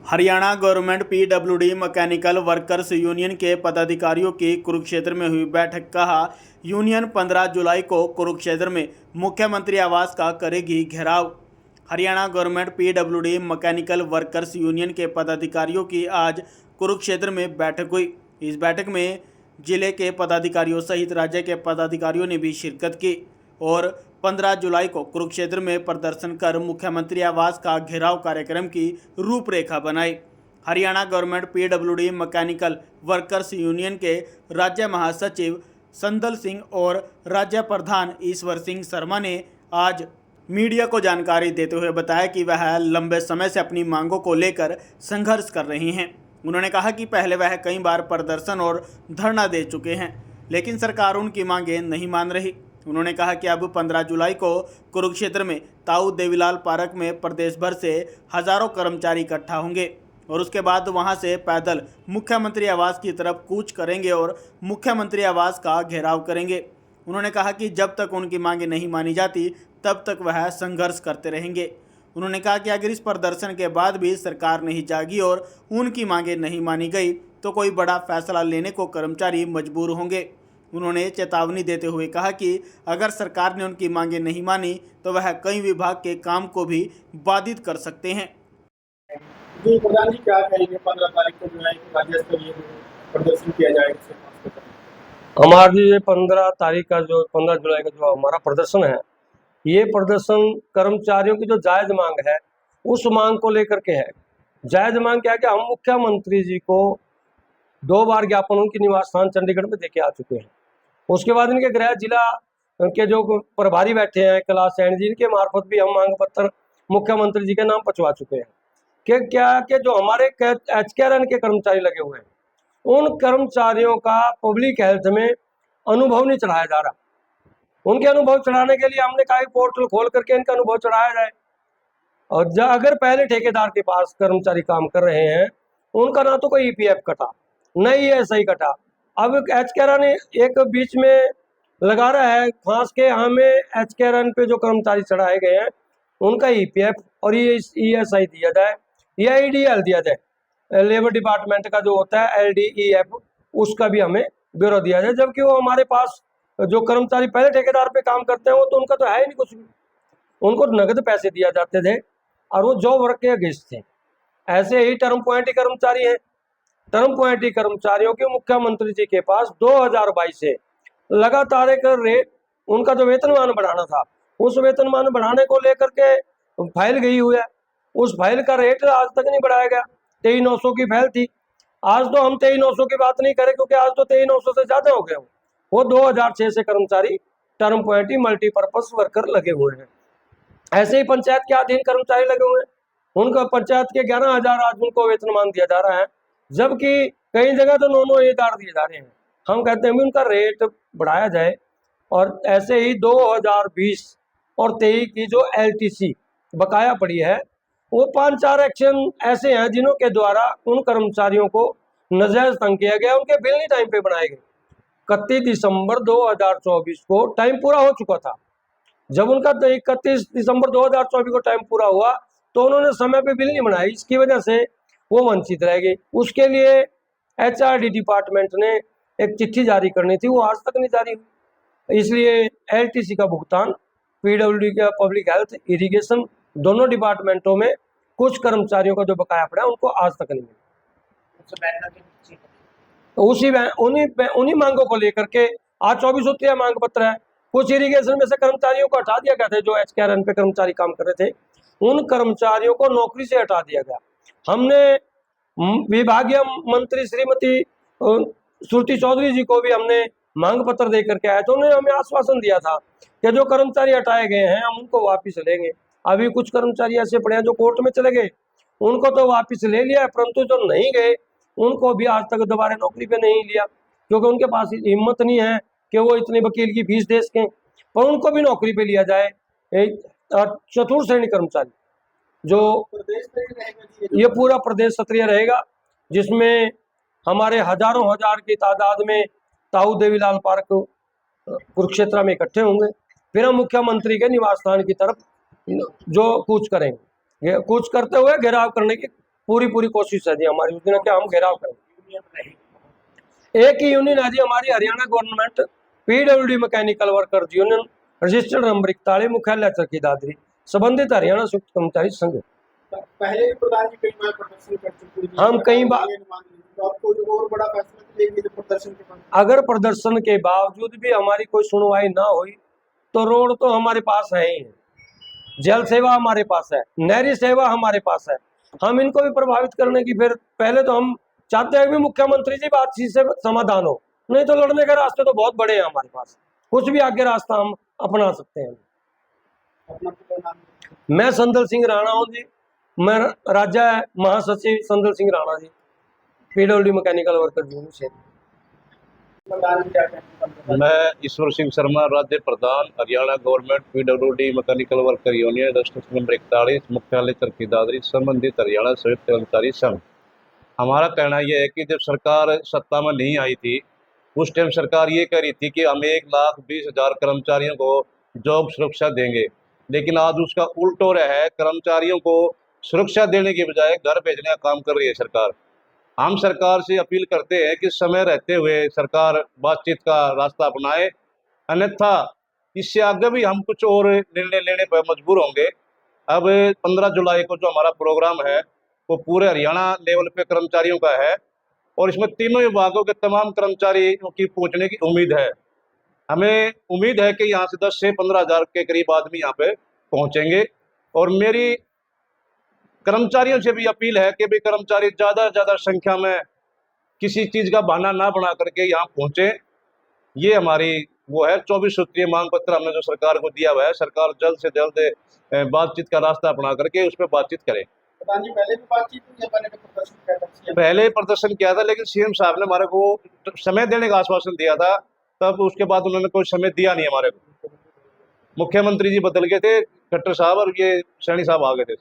Haryana government PWD mechanical workers union के पदाधिकारियों की कुरुक्षेत्र में हुई बैठक। कहा, यूनियन 15 जुलाई को कुरुक्षेत्र में मुख्यमंत्री आवास का करेगी घेराव। Haryana government PWD mechanical workers union के पदाधिकारियों की आज कुरुक्षेत्र में बैठक हुई। इस बैठक में जिले के पदाधिकारियों सहित राज्य के पदाधिकारियों ने भी शिरकत की और 15 जुलाई को कुरुक्षेत्र में प्रदर्शन कर मुख्यमंत्री आवास का घेराव कार्यक्रम की रूपरेखा बनाई। Haryana government PWD mechanical workers union के राज्य महासचिव संदल सिंह और राज्य प्रधान ईश्वर सिंह शर्मा ने आज मीडिया को जानकारी देते हुए बताया कि वह लंबे समय से अपनी मांगों को लेकर संघर्ष कर रही हैं। उन्होंने कहा कि पहले वह कई बार प्रदर्शन और धरना दे चुके हैं, लेकिन सरकार उनकी मांगें नहीं मान रही। उन्होंने कहा कि अब 15 जुलाई को कुरुक्षेत्र में ताऊ देवीलाल पार्क में प्रदेश भर से हजारों कर्मचारी इकट्ठा होंगे और उसके बाद वहां से पैदल मुख्यमंत्री आवास की तरफ कूच करेंगे और मुख्यमंत्री आवास का घेराव करेंगे। उन्होंने कहा कि जब तक उनकी मांगें नहीं मानी जाती तब तक वह संघर्ष करते रहेंगे। उन्होंने कहा कि अगर इस प्रदर्शन के बाद भी सरकार नहीं जागी और उनकी मांगें नहीं मानी गई तो कोई बड़ा फैसला लेने को कर्मचारी मजबूर होंगे। उन्होंने चेतावनी देते हुए कहा कि अगर सरकार ने उनकी मांगें नहीं मानी तो वह कई विभाग के काम को भी बाधित कर सकते हैं। जी प्रधान जी, क्या कहेंगे 15 तारीख को जो है राज्य स्तरीय प्रदर्शन किया जाएगा? हमारी ये 15 तारीख का जो 15 जुलाई का जो हमारा प्रदर्शन है, ये प्रदर्शन कर्मचारियों की जो जायज मांग है उस मांग को लेकर के है। जायज मांग क्या है कि हम मुख्यमंत्री जी को 2 बार ज्ञापन उनके निवास स्थान चंडीगढ़ में देके आ चुके हैं। उसके बाद इनके गृह जिला के जो प्रभारी बैठे हैं कैलाश सैनी जी, इनके मार्फत भी हम मांग पत्र मुख्यमंत्री जी के नाम पहुंचवा चुके हैं कि क्या कि जो हमारे एचकेआरएन के कर्मचारी लगे हुए हैं उन कर्मचारियों का पब्लिक हेल्थ में अनुभव नहीं चढ़ाया जा रहा। उनके अनुभव चढ़ाने के लिए हमने कहा पोर्टल खोल करके इनका अनुभव चढ़ाया जाए। और अगर पहले ठेकेदार के पास कर्मचारी काम कर रहे हैं उनका ना तो कोई ईपीएफ कटा, न ही ऐसा ही कटा। अब एचकेआरएन ने एक बीच में लगा रहा है खास के हमें एचकेआरएन पे जो कर्मचारी चढ़ाए गए हैं उनका ईपीएफ और ये ईएसआई दिया जाए या ईडीएल दिया जाए। लेबर डिपार्टमेंट का जो होता है एलडीईएफ उसका भी हमें ब्यौरा दिया जाए, जबकि वो हमारे पास जो कर्मचारी पहले ठेकेदार पे काम करते हैं वो तो उनका तो है ही नहीं कुछ भी। उनको नगद पैसे दिया जाते थे और वो जॉब वर्क के अगेंस्ट थे। ऐसे ही टर्म पॉइंट कर्मचारी हैं। टर्म पॉइंट कर्मचारियों के मुख्यमंत्री जी के पास 2022 से लगातार एक रेट उनका जो वेतनमान बढ़ाना था उस वेतनमान बढ़ाने को लेकर के फाइल गई हुई है। उस फाइल का रेट आज तक नहीं बढ़ाया गया। 23,900 की फाइल थी। आज तो हम 23,900 की बात नहीं करें क्योंकि आज तो 23,900 से ज्यादा हो गए। वो 2006 से कर्मचारी टर्म पॉइंट मल्टीपर्पज वर्कर लगे हुए हैं। ऐसे ही पंचायत के अधीन कर्मचारी लगे हुए हैं, उनका पंचायत के 11,000 आज उनको वेतनमान दिया जा रहा है, जबकि कई जगह तो 9,000 दिए जा रहे हैं। हम कहते हैं उनका रेट बढ़ाया जाए। और ऐसे ही 2020 और 23 की जो एलटीसी बकाया पड़ी है वो 5-4 एक्शन ऐसे हैं जिन्हों के द्वारा उन कर्मचारियों को नजायज तंग किया गया। उनके बिल नहीं टाइम पे बनाए गए। 31 दिसंबर 2024 को टाइम पूरा हो चुका था। जब उनका 31 दिसंबर 2024 को टाइम पूरा हुआ तो उन्होंने समय पे बिल नहीं बनाई, इसकी वजह से वो वंचित रह गए। उसके लिए एचआरडी डिपार्टमेंट ने एक चिट्ठी जारी करनी थी, वो आज तक नहीं जारी हुई। इसलिए एलटीसी का भुगतान पीडब्ल्यूडी का पब्लिक हेल्थ इरिगेशन दोनों डिपार्टमेंटों में कुछ कर्मचारियों का जो बकाया पड़ा है उनको आज तक नहीं मिला। तो उन्हीं मांगों को लेकर के आज 24 सूत्रीय मांग पत्र है। कुछ इरिगेशन में से कर्मचारियों को हटा दिया गया था, जो एचकेआरएन पे कर्मचारी काम कर रहे थे उन कर्मचारियों को नौकरी से हटा दिया गया। हमने विभागीय मंत्री श्रीमती श्रुति चौधरी जी को भी हमने मांग पत्र दे करके आए, तो उन्होंने हमें आश्वासन दिया था कि जो कर्मचारी हटाए गए हैं हम उनको वापिस लेंगे। अभी कुछ कर्मचारी ऐसे पड़े हैं जो कोर्ट में चले गए, उनको तो वापिस ले लिया, परंतु जो नहीं गए उनको भी आज तक दोबारा नौकरी पे नहीं लिया, क्योंकि उनके पास हिम्मत नहीं है कि वो इतने वकील की फीस दे सकें। पर उनको भी नौकरी पे लिया जाए। चतुर्थ श्रेणी कर्मचारी जो ये पूरा प्रदेश सक्रिय रहेगा, जिसमें हमारे हजारों हजार की तादाद में ताऊ देवीलाल पार्क कुरुक्षेत्र में इकट्ठे होंगे। फिर हम मुख्यमंत्री के निवास स्थान की तरफ जो कूच करेंगे, ये कूच करते हुए घेराव करने की पूरी कोशिश है जी हमारी उस दिन कि हम घेराव करें। एक ही यूनियन है जी हमारी Haryana government PWD mechanical workers union registered number 41 मुख्यालय चरखी दादरी संबंधित हरियाणा संयुक्त कर्मचारी संघ। पहले भी प्रधान जी कई बार प्रदर्शन कर चुके हैं। हम कई बार तो आप कोई और बड़ा फैसला लेंगे जो प्रदर्शन के बाद? अगर प्रदर्शन के बावजूद भी हमारी कोई सुनवाई ना हुई तो रोड तो हमारे पास है ही है, जल सेवा हमारे पास है, नहरी सेवा हमारे पास है। हम इनको भी प्रभावित करने की फिर पहले तो हम चाहते हैं कि मुख्यमंत्री जी बातचीत से समाधान हो, नहीं तो लड़ने के रास्ते तो बहुत बड़े हैं हमारे पास, कुछ भी आगे रास्ता हम अपना सकते हैं। अपना पूरा नाम? मैं संदल सिंह राणा हूँ जी, मैं राज्य महासचिव संदल Singh Rana ji, PWD mechanical worker union से। प्रधान जी क्या कहेंगे? मैं ईश्वर सिंह शर्मा, राज्य प्रधान, Haryana government PWD mechanical worker union registration number 41 मुख्यालय चरखी दादरी संबंधित हरियाणा संयुक्त कर्मचारी संघ। हमारा कहना यह है कि जब सरकार सत्ता में नहीं आई थी उस टाइम सरकार ये कह रही थी कि हम 1,20,000 कर्मचारियों को जॉब सुरक्षा देंगे, लेकिन आज उसका उल्ट हो रहा है। कर्मचारियों को सुरक्षा देने के बजाय घर भेजने का काम कर रही है सरकार। हम सरकार से अपील करते हैं कि समय रहते हुए सरकार बातचीत का रास्ता अपनाए, अन्यथा इससे आगे भी हम कुछ और निर्णय लेने पर मजबूर होंगे। अब 15 जुलाई को जो हमारा प्रोग्राम है वो पूरे हरियाणा लेवल पे कर्मचारियों का है और इसमें तीनों विभागों के तमाम कर्मचारियों की पहुंचने की उम्मीद है। हमें उम्मीद है कि यहाँ से 10 से 15,000 के करीब आदमी यहाँ पे पहुंचेंगे और मेरी कर्मचारियों से भी अपील है कि भी कर्मचारी ज़्यादा से ज़्यादा संख्या में किसी चीज़ का बहाना ना बना करके यहाँ पहुँचे। ये हमारी वो है 24 सूत्रीय मांग पत्र हमने जो सरकार को दिया हुआ है। सरकार जल्द से जल्द बातचीत का रास्ता अपना करके उस पर बातचीत करे। प्रधान जी पहले भी बातचीत हुई है, पहले प्रदर्शन किया था? पहले प्रदर्शन किया था लेकिन सीएम साहब ने हमारे को समय देने का आश्वासन दिया था, तब उसके बाद उन्होंने कोई समय दिया नहीं हमारे को। मुख्यमंत्री जी बदल गए थे, खट्टर साहब, और ये सैनी साहब आ गए थे।